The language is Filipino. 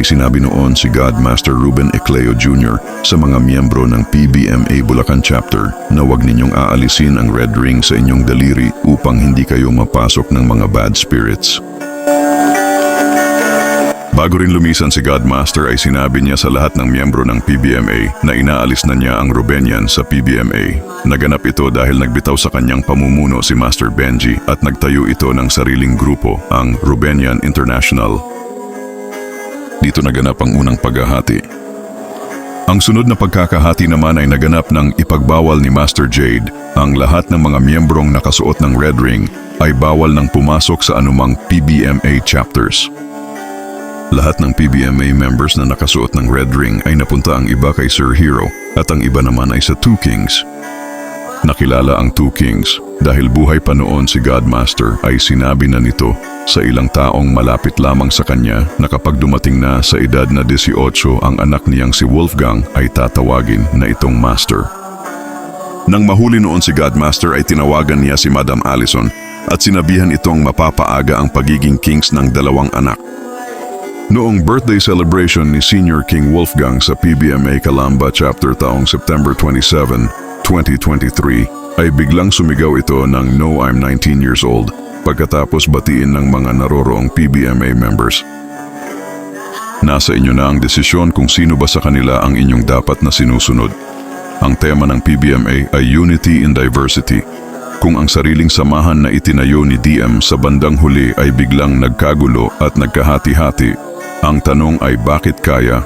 may sinabi noon si Godmaster Ruben Ecleo Jr. sa mga miyembro ng PBMA Bulacan Chapter na huwag ninyong aalisin ang red ring sa inyong daliri upang hindi kayo mapasok ng mga bad spirits. Bago rin lumisan si Godmaster ay sinabi niya sa lahat ng miyembro ng PBMA na inaalis na niya ang Rubenian sa PBMA. Naganap ito dahil nagbitaw sa kanyang pamumuno si Master Benji at nagtayo ito ng sariling grupo, ang Rubenian International. Dito naganap ang unang paghahati. Ang sunod na pagkakahati naman ay naganap ng ipagbawal ni Master Jade. Ang lahat ng mga miyembrong nakasuot ng red ring ay bawal nang pumasok sa anumang PBMA chapters. Lahat ng PBMA members na nakasuot ng red ring ay napunta ang iba kay Sir Hero at ang iba naman ay sa Two Kings. Nakilala ang Two Kings dahil buhay pa noon si Godmaster ay sinabi na nito sa ilang taong malapit lamang sa kanya na kapag dumating na sa edad na 18 ang anak niyang si Wolfgang ay tatawagin na itong Master. Nang mahuli noon si Godmaster ay tinawagan niya si Madam Allison at sinabihan itong mapapaaga ang pagiging kings ng dalawang anak. Noong birthday celebration ni Senior King Wolfgang sa PBMA Calamba Chapter taong September 27, 2023 ay biglang sumigaw ito ng "No, I'm 19 years old" pagkatapos batiin ng mga naroroong PBMA members. Nasa inyo na ang desisyon kung sino ba sa kanila ang inyong dapat na sinusunod. Ang tema ng PBMA ay Unity in Diversity. Kung ang sariling samahan na itinayo ni DM sa bandang huli ay biglang nagkagulo at nagkahati-hati, ang tanong ay bakit kaya?